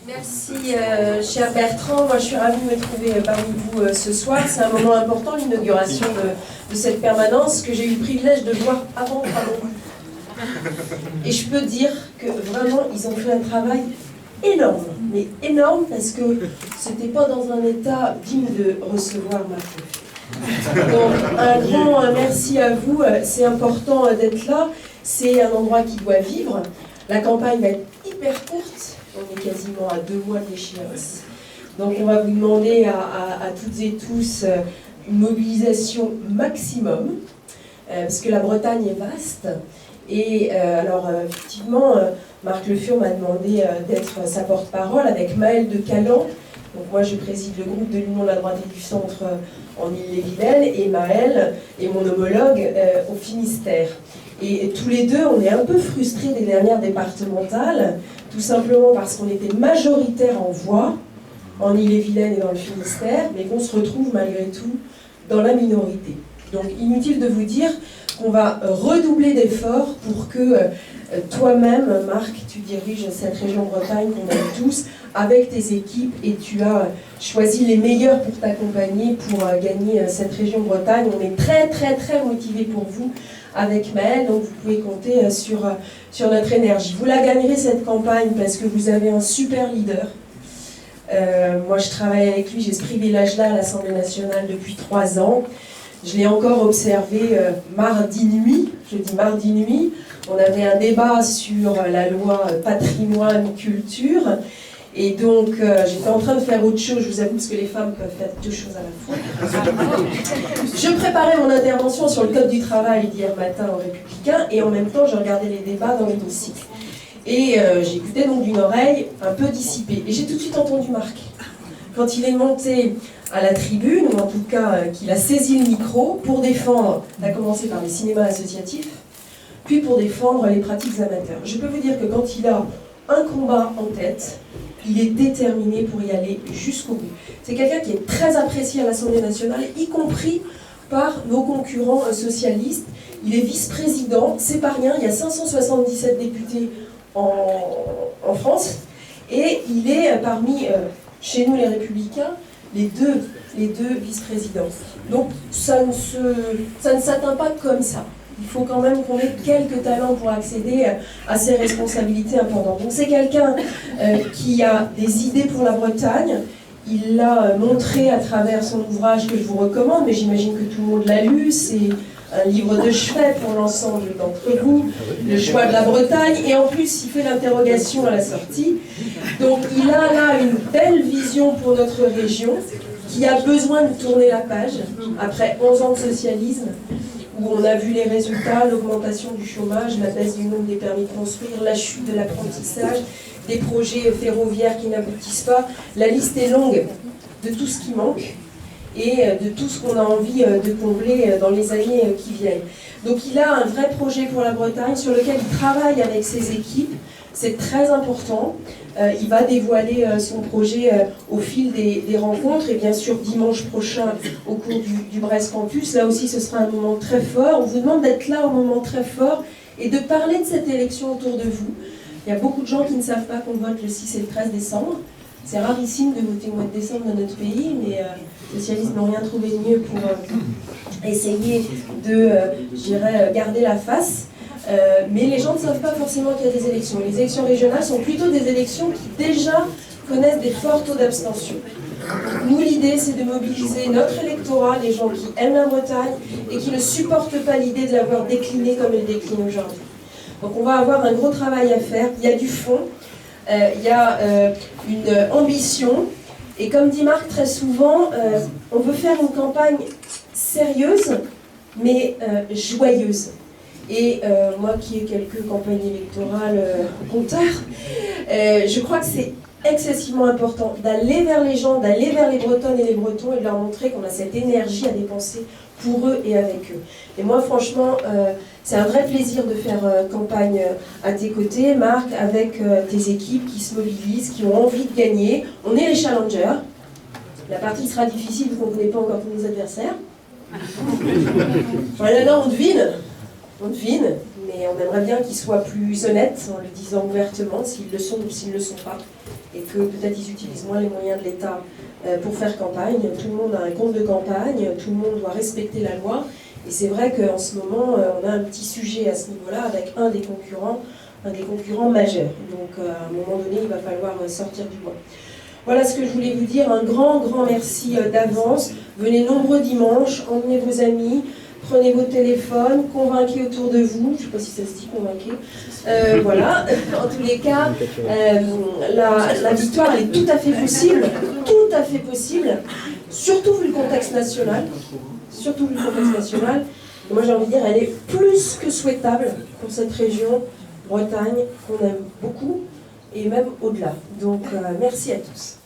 Merci, cher Bertrand. Moi, je suis ravie de me trouver parmi vous ce soir. C'est un moment important, l'inauguration de cette permanence que j'ai eu le privilège de voir avant. Et je peux dire que vraiment, ils ont fait un travail énorme, mais énorme, parce que c'était pas dans un état digne de recevoir ma fille. Donc, un grand merci à vous. C'est important d'être là. C'est un endroit qui doit vivre. La campagne va être hyper courte. On est quasiment à 2 mois de l'échéance. Donc on va vous demander à toutes et tous une mobilisation maximum, parce que la Bretagne est vaste. Et alors effectivement, Marc Le Fur m'a demandé d'être sa porte-parole avec Maëlle de Calan. Donc moi je préside le groupe de l'Union de la droite et du centre en Ille-et-Vilaine, et Maëlle est mon homologue au Finistère. Et tous les deux, on est un peu frustrés des dernières départementales, tout simplement parce qu'on était majoritaire en voix, en Ille-et-Vilaine et dans le Finistère, mais qu'on se retrouve malgré tout dans la minorité. Donc inutile de vous dire qu'on va redoubler d'efforts pour que toi-même, Marc, tu diriges cette région Bretagne qu'on aime tous, avec tes équipes, et tu as choisi les meilleurs pour t'accompagner, pour gagner cette région Bretagne. On est très très très motivés pour vous avec Maëlle, donc vous pouvez compter sur notre énergie. Vous la gagnerez cette campagne parce que vous avez un super leader. Moi je travaille avec lui, j'ai ce privilège-là à l'Assemblée nationale depuis 3 ans. Je l'ai encore observé mardi nuit, je dis mardi nuit, on avait un débat sur la loi patrimoine-culture, et donc j'étais en train de faire autre chose, je vous avoue, parce que les femmes peuvent faire 2 choses à la fois. Je préparais mon intervention sur le code du travail d'hier matin aux Républicains, et en même temps je regardais les débats dans l'hémicycle. Et j'écoutais donc d'une oreille un peu dissipée, et j'ai tout de suite entendu Marc. Quand il est monté à la tribune, ou en tout cas qu'il a saisi le micro pour défendre, à commencer par les cinémas associatifs, puis pour défendre les pratiques amateurs. Je peux vous dire que quand il a un combat en tête, il est déterminé pour y aller jusqu'au bout. C'est quelqu'un qui est très apprécié à l'Assemblée nationale, y compris par nos concurrents socialistes. Il est vice-président, c'est pas rien, il y a 577 députés en France, et il est parmi, chez nous les Républicains, les deux vice-présidents. Donc ça ne s'atteint pas comme ça. Il faut quand même qu'on ait quelques talents pour accéder à ces responsabilités importantes. Donc c'est quelqu'un qui a des idées pour la Bretagne. Il l'a montré à travers son ouvrage que je vous recommande, mais j'imagine que tout le monde l'a lu. C'est un livre de chevet pour l'ensemble d'entre vous, Le choix de la Bretagne. Et en plus, il fait l'interrogation à la sortie. Donc il a là une belle vision pour notre région, qui a besoin de tourner la page après 11 ans de socialisme, où on a vu les résultats, l'augmentation du chômage, la baisse du nombre des permis de construire, la chute de l'apprentissage, des projets ferroviaires qui n'aboutissent pas. La liste est longue de tout ce qui manque et de tout ce qu'on a envie de combler dans les années qui viennent. Donc il a un vrai projet pour la Bretagne sur lequel il travaille avec ses équipes. C'est très important. Il va dévoiler son projet au fil des rencontres, et bien sûr dimanche prochain au cours du Brest Campus. Là aussi ce sera un moment très fort. On vous demande d'être là au moment très fort et de parler de cette élection autour de vous. Il y a beaucoup de gens qui ne savent pas qu'on vote le 6 et le 13 décembre. C'est rarissime de voter au mois de décembre dans notre pays, mais les socialistes n'ont rien trouvé de mieux pour essayer de, garder la face. Mais les gens ne savent pas forcément qu'il y a des élections. Les élections régionales sont plutôt des élections qui déjà connaissent des forts taux d'abstention. Nous, l'idée, c'est de mobiliser notre électorat, les gens qui aiment la Bretagne et qui ne supportent pas l'idée de l'avoir déclinée comme elle décline aujourd'hui. Donc on va avoir un gros travail à faire. Il y a du fond, il y a une ambition. Et comme dit Marc très souvent, on veut faire une campagne sérieuse, mais joyeuse. Et moi qui ai quelques campagnes électorales en compteur, je crois que c'est excessivement important d'aller vers les gens, d'aller vers les Bretonnes et les Bretons et de leur montrer qu'on a cette énergie à dépenser pour eux et avec eux. Et moi franchement, c'est un vrai plaisir de faire campagne à tes côtés, Marc, avec tes équipes qui se mobilisent, qui ont envie de gagner. On est les challengers. La partie sera difficile parce qu'on ne connaît pas encore tous nos adversaires. Voilà, non, on devine, mais on aimerait bien qu'ils soient plus honnêtes en le disant ouvertement, s'ils le sont ou s'ils ne le sont pas. Et que peut-être ils utilisent moins les moyens de l'État pour faire campagne. Tout le monde a un compte de campagne, tout le monde doit respecter la loi. Et c'est vrai qu'en ce moment, on a un petit sujet à ce niveau-là avec un des concurrents majeurs. Donc à un moment donné, il va falloir sortir du bois. Voilà ce que je voulais vous dire. Un grand merci d'avance. Venez nombreux dimanche, emmenez vos amis, prenez vos téléphones, convainquez autour de vous. Je ne sais pas si ça se dit convainquez. Voilà. En tous les cas, la victoire elle est tout à fait possible. Tout à fait possible. Surtout vu le contexte national. Surtout vu le contexte national. Et moi j'ai envie de dire, elle est plus que souhaitable pour cette région, Bretagne, qu'on aime beaucoup, et même au-delà. Donc merci à tous.